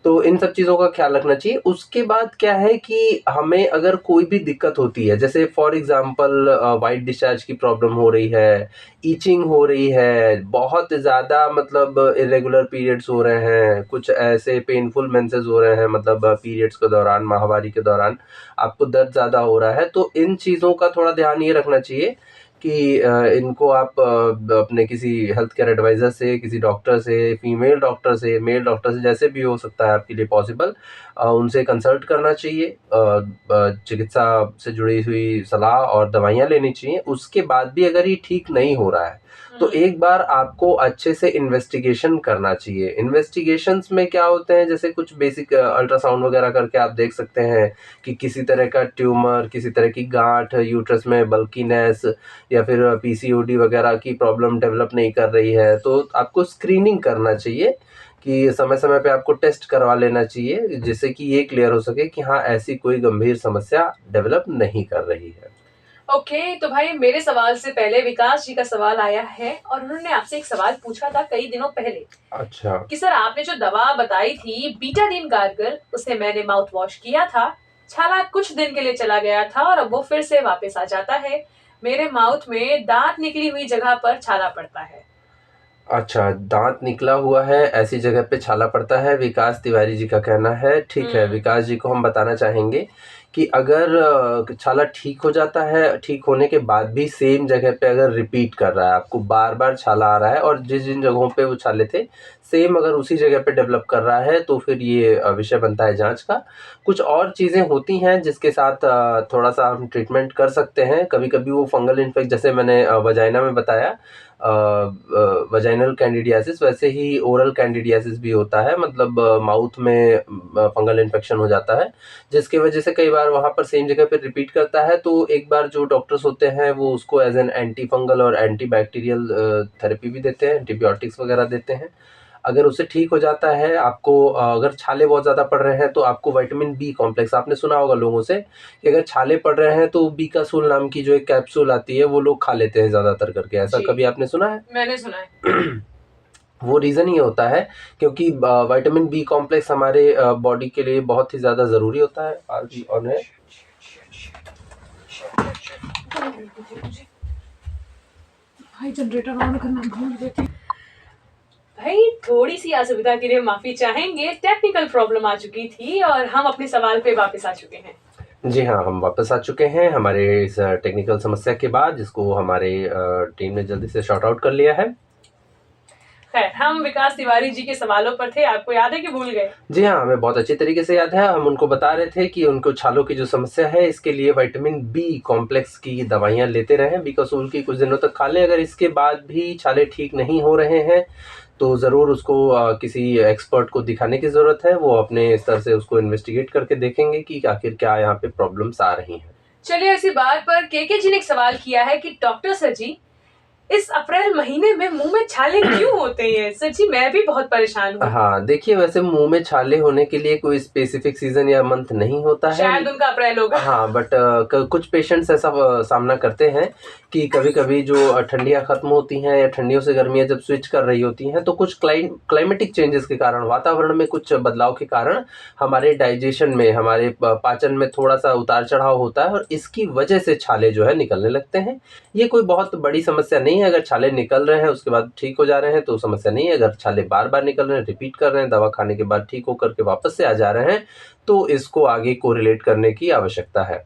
तो इन सब चीज़ों का ख़्याल रखना चाहिए। उसके बाद क्या है कि हमें अगर कोई भी दिक्कत होती है, जैसे फॉर एग्ज़ाम्पल व्हाइट डिस्चार्ज की प्रॉब्लम हो रही है, ईचिंग हो रही है, बहुत ज़्यादा मतलब इर्रेगुलर पीरियड्स हो रहे हैं, कुछ ऐसे पेनफुल मेंसेस हो रहे हैं, मतलब पीरियड्स के दौरान, माहवारी के दौरान आपको दर्द ज़्यादा हो रहा है, तो इन चीज़ों का थोड़ा ध्यान ये रखना चाहिए कि इनको आप अपने किसी हेल्थ केयर एडवाइज़र से, किसी डॉक्टर से, फीमेल डॉक्टर से, मेल डॉक्टर से, जैसे भी हो सकता है आपके लिए पॉसिबल, उनसे कंसल्ट करना चाहिए। चिकित्सा से जुड़ी हुई सलाह और दवाइयाँ लेनी चाहिए। उसके बाद भी अगर ये ठीक नहीं हो रहा है, तो एक बार आपको अच्छे से इन्वेस्टिगेशन करना चाहिए। इन्वेस्टिगेशंस में क्या होते हैं, जैसे कुछ बेसिक अल्ट्रासाउंड वगैरह करके आप देख सकते हैं कि किसी तरह का ट्यूमर, किसी तरह की गाँठ, यूट्रस में बल्कीनेस या फिर पीसीओडी वगैरह की प्रॉब्लम डेवलप नहीं कर रही है, तो आपको स्क्रीनिंग करना चाहिए कि समय-समय पे आपको टेस्ट करवा लेना चाहिए, जिससे कि ये क्लियर हो सके कि हाँ, ऐसी कोई गंभीर समस्या डेवलप नहीं कर रही है। ओके, तो भाई मेरे सवाल से पहले विकास जी का सवाल आया है, और उन्होंने आपसे एक सवाल पूछा था कई दिनों पहले अच्छा। कि सर आपने जो दवा बताई थी बीटाडीन गार्गल, उसे मैंने माउथ वॉश किया था, छाला कुछ दिन के लिए चला गया था और अब वो फिर से वापस आ जाता है। मेरे माउथ में दांत निकली हुई जगह पर छाला पड़ता है। अच्छा, दाँत निकला हुआ है, ऐसी जगह पे छाला पड़ता है, विकास तिवारी जी का कहना है। ठीक है, विकास जी को हम बताना चाहेंगे कि अगर छाला ठीक हो जाता है, ठीक होने के बाद भी सेम जगह पे अगर रिपीट कर रहा है, आपको बार-बार छाला आ रहा है और जिन जगहों पे वो छाले थे, सेम अगर उसी जगह पे डेवलप कर रहा है, तो फिर ये विषय बनता है जाँच का। कुछ और चीज़ें होती हैं जिसके साथ थोड़ा-सा हम ट्रीटमेंट कर सकते हैं। कभी-कभी वो फंगल इन्फेक्ट, जैसे मैंने वजाइना में बताया, वजाइनल कैंडिडियासिस, वैसे ही ओरल कैंडिडियासिस भी होता है, मतलब माउथ में फंगल इन्फेक्शन हो जाता है, जिसकी वजह से कई बार वहाँ पर सेम जगह पे रिपीट करता है। तो एक बार जो डॉक्टर्स होते हैं वो उसको एज एन एंटी फंगल और एंटी बैक्टीरियल थेरेपी भी देते हैं, एंटीबायोटिक्स वगैरह देते हैं। अगर उससे ठीक हो जाता है, आपको अगर छाले बहुत ज़्यादा पड़ रहे हैं तो आपको विटामिन बी कॉम्प्लेक्स, आपने सुना होगा लोगों से कि अगर छाले पड़ रहे हैं तो बीकासूल नाम की जो एक कैप्सूल आती है वो लोग खा लेते हैं ज़्यादातर करके, ऐसा जी, कभी आपने सुना है? मैंने सुना है। वो रीज़न ये होता है क्योंकि विटामिन बी कॉम्प्लेक्स हमारे बॉडी के लिए बहुत ही ज़्यादा ज़रूरी होता है। आज भी ऑन है। भाई जनरेटर ऑन करना भूल गए थे। भाई थोड़ी सी असुविधा के लिए माफी चाहेंगे, टेक्निकल प्रॉब्लम आ चुकी थी और हम अपने सवाल पे वापस आ चुके हैं। जी हाँ, हम वापस आ चुके हैं हमारे इस टेक्निकल समस्या के बाद, जिसको हमारे टीम ने जल्दी से सॉर्ट आउट कर लिया है। खैर, हम विकास तिवारी जी के सवालों पर थे, आपको याद है कि भूल गए? जी हाँ, हमें बहुत अच्छी तरीके से याद है। हम उनको बता रहे थे कि उनको छालों की जो समस्या है, इसके लिए विटामिन बी कॉम्प्लेक्स की दवाइयाँ लेते रहें, बी कैप्सूल की कुछ दिनों तक खा लें। अगर इसके बाद भी छाले ठीक नहीं हो रहे हैं, तो ज़रूर उसको किसी एक्सपर्ट को दिखाने की ज़रूरत है। वो अपने स्तर से उसको इन्वेस्टिगेट करके देखेंगे कि आखिर क्या यहाँ पे प्रॉब्लम्स आ रही हैं। चलिए, ऐसी बात पर केके जी ने एक सवाल किया है कि डॉक्टर सर जी, इस अप्रैल महीने में मुंह में छाले क्यों होते हैं? सर जी, मैं भी बहुत परेशान हूँ। हाँ, देखिए वैसे मुँह में छाले होने के लिए कोई स्पेसिफिक सीज़न या मंथ नहीं होता है। शायद उनका अप्रैल होगा। हाँ, बट कुछ पेशेंट्स ऐसा सामना करते हैं कि कभी-कभी जो ठंडियाँ खत्म होती हैं या ठंडियों से गर्मियाँ जब स्विच कर रही होती हैं, तो कुछ क्लाइमेटिक चेंजेस के कारण, वातावरण में कुछ बदलाव के कारण हमारे डाइजेशन में, हमारे पाचन में थोड़ा-सा उतार-चढ़ाव होता है और इसकी वजह से छाले जो है निकलने लगते हैं। ये कोई बहुत बड़ी समस्या नहीं है। अगर छाले निकल रहे हैं, उसके बाद ठीक हो जा रहे हैं, तो समस्या नहीं है। अगर छाले बार-बार निकल रहे हैं, रिपीट कर रहे हैं, दवा खाने के बाद ठीक होकर के वापस से आ जा रहे हैं, तो इसको आगे कोरिलेट करने की आवश्यकता है।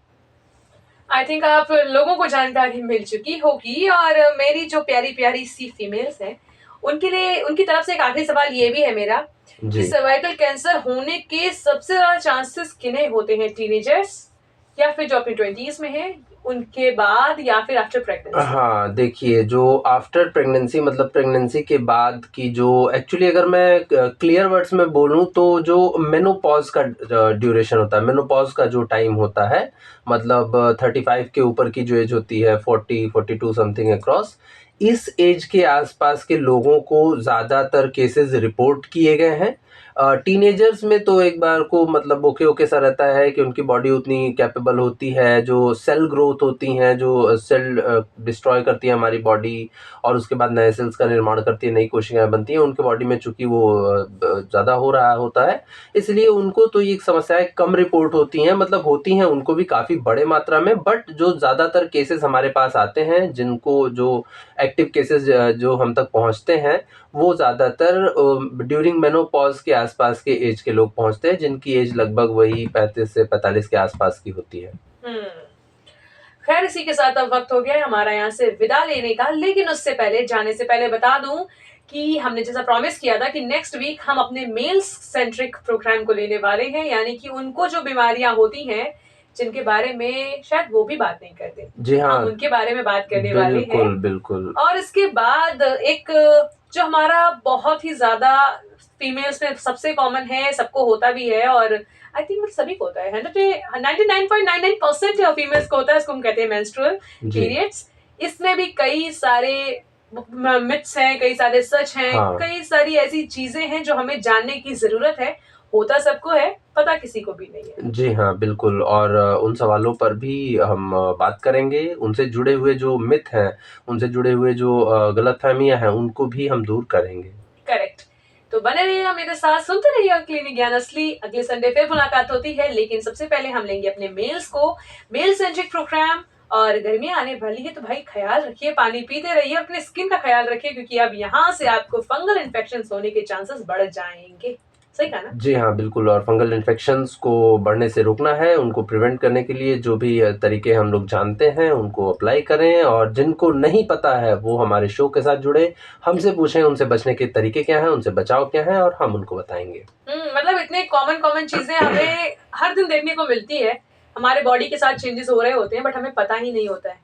आई थिंक आप लोगों को जानकारी मिल चुकी होगी, और मेरी जो प्यारी-प्यारी सी फीमेल्स हैं, उनके लिए, उनकी तरफ से एक आखिरी सवाल ये भी है मेरा कि जी। सर्वाइकल कैंसर होने के सबसे ज़्यादा चांसेस किन्हें होते हैं? टीनेजर्स, या फिर जो अपनी 20s में हैं, उनके बाद, या फिर आफ्टर प्रेगनेंसी? हाँ, देखिए जो आफ्टर प्रेगनेंसी मतलब प्रेगनेंसी के बाद की जो एक्चुअली अगर मैं क्लियर वर्ड्स में बोलूँ तो जो मेनोपॉज़ का ड्यूरेशन होता है, मेनोपॉज़ का जो टाइम होता है, मतलब 35 के ऊपर की जो एज होती है, 40-42 समथिंग अक्रॉस, इस एज के आसपास के लोगों को ज़्यादातर केसेस रिपोर्ट किए गए हैं। टीनेजर्स में तो एक बार को मतलब ओके-ओके सा रहता है कि उनकी बॉडी उतनी कैपेबल होती है, जो सेल ग्रोथ होती हैं, जो सेल डिस्ट्रॉय करती है हमारी बॉडी और उसके बाद नए सेल्स का निर्माण करती है, नई कोशिकाएँ बनती हैं, उनके बॉडी में चूँकि वो ज़्यादा हो रहा होता है, इसलिए उनको तो ये समस्याएँ कम रिपोर्ट होती हैं, मतलब होती हैं उनको भी काफ़ी बड़े मात्रा में, बट जो ज़्यादातर केसेस हमारे पास आते हैं, जिनको जो एक्टिव केसेस जो हम तक पहुँचते हैं, वो ज़्यादातर ड्यूरिंग मेनोपॉज़ के आसपास के एज के लोग पहुँचते हैं, जिनकी एज लगभग वही 35 से 45 के आसपास की होती है। खैर, इसी के साथ अब वक्त हो गया है हमारा यहाँ से विदा लेने का, लेकिन उससे पहले, जाने से पहले बता दूं कि हमने जैसा प्रॉमिस किया था कि नेक्स्ट वीक हम अपने मेल्स सेंट्रिक प्रोग्राम को लेने वाले हैं, यानी कि उनको जो बीमारियां होती हैं, जिनके बारे में शायद वो भी बात नहीं करते, जी हाँ, हम उनके बारे में बात करने वाले हैं। बिल्कुल, बिल्कुल। और इसके बाद एक जो हमारा बहुत ही ज़्यादा फीमेल्स में सबसे कॉमन है, सबको होता भी है, और आई थिंक सभी को होता है, 99.99% फीमेल्स को होता है, इसको हम कहते हैं मेंस्ट्रुअल जी। पीरियड्स। इसमें भी कई सारे मिथ्स हैं, कई सारे सच हैं, हाँ। कई सारी ऐसी चीजें हैं जो हमें जानने की जरूरत है। होता सबको है, पता किसी को भी नहीं है। जी हाँ, बिल्कुल और उन सवालों पर भी हम बात करेंगे, उनसे जुड़े हुए जो मिथ हैं, उनसे जुड़े हुए जो गलतफ़हमियाँ हैं, उनको भी हम दूर करेंगे। करेक्ट। तो बने रहिएगा मेरे साथ, सुनते रहिएगा क्लिनिक ज्ञान असली। अगले संडे फिर मुलाकात होती है, लेकिन सबसे पहले हम लेंगे अपने मेल्स को, मेल सेंट्रिक प्रोग्राम। और गर्मियां आने वाली है, तो भाई ख्याल रखिए, पानी पीते रहिए, अपने स्किन का ख्याल रखिए, क्योंकि अब यहाँ से आपको फंगल इन्फेक्शन होने के चांसेस बढ़ जाएंगे। सही कहा ना? जी हाँ, बिल्कुल और फंगल इन्फेक्शंस को बढ़ने से रोकना है, उनको प्रिवेंट करने के लिए जो भी तरीके हम लोग जानते हैं, उनको अप्लाई करें और जिनको नहीं पता है, वो हमारे शो के साथ जुड़े, हमसे पूछें उनसे बचने के तरीके क्या हैं, उनसे बचाव क्या है और हम उनको बताएँगे। मतलब इतने कॉमन चीजें हमें हर दिन देखने को मिलती है, हमारे बॉडी के साथ चेंजेस हो रहे होते हैं, बट हमें पता ही नहीं होता है।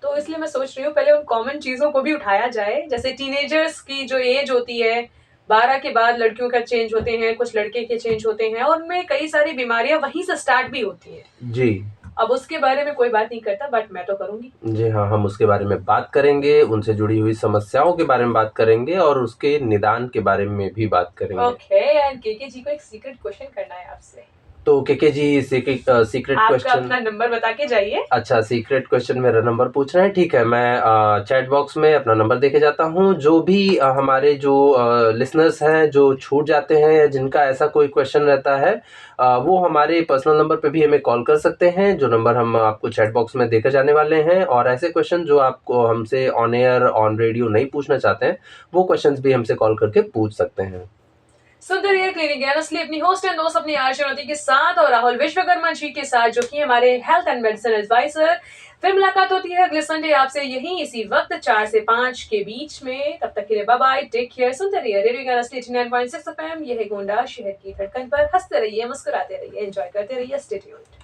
तो इसलिए मैं सोच रही हूँ पहले उन कॉमन चीजों को भी उठाया जाए, जैसे टीनेजर्स की जो एज होती है, 12 के बाद लड़कियों का चेंज होते हैं, कुछ लड़के के चेंज होते हैं, और उनमें कई सारी बीमारियां वहीं से स्टार्ट भी होती हैं। जी। अब उसके बारे में कोई बात नहीं करता, बट मैं तो करूंगी। जी हाँ, हम उसके बारे में बात करेंगे, उनसे जुड़ी हुई समस्याओं के बारे में बात करेंगे और उसके निदान के बारे में भी बात करेंगे। ओके, एंड केके जी को एक सीक्रेट क्वेश्चन करना है आपसे। तो केके जी सीक्रेट आपका क्वेश्चन अपना नंबर बता के जाइए। अच्छा सीक्रेट क्वेश्चन मेरा नंबर पूछ रहे हैं, ठीक है मैं चैट बॉक्स में अपना नंबर देके जाता हूँ। जो भी हमारे जो लिसनर्स हैं जो छूट जाते हैं या जिनका ऐसा कोई क्वेश्चन रहता है वो हमारे पर्सनल नंबर पे भी हमें कॉल कर सकते हैं, जो नंबर हम आपको चैट बॉक्स में देकर जाने वाले हैं। और ऐसे क्वेश्चन जो आपको हमसे ऑन एयर ऑन रेडियो नहीं पूछना चाहते हैं, वो क्वेश्चंस भी हमसे कॉल करके पूछ सकते हैं। सुनते रहिए क्लिनिक ज्ञान असली अपनी होस्ट एंड दोस्त अपनी आशा उन्नति के साथ और राहुल विश्वकर्मा जी के साथ, जो कि हमारे हेल्थ एंड मेडिसिन एडवाइजर। फिर मुलाकात होती है अगले संडे आपसे यहीं इसी वक्त 4 से 5 के बीच में। तब तक के लिए बाय बाय, टेक केयर। सुनते रहिए रेडियो ज्ञान असली 89.6 FM। यह है गोंडा शहर की धड़कन पर। हंसते रहिए, मुस्कुराते रहिए, एंजॉय करते रहिए। Stay tuned.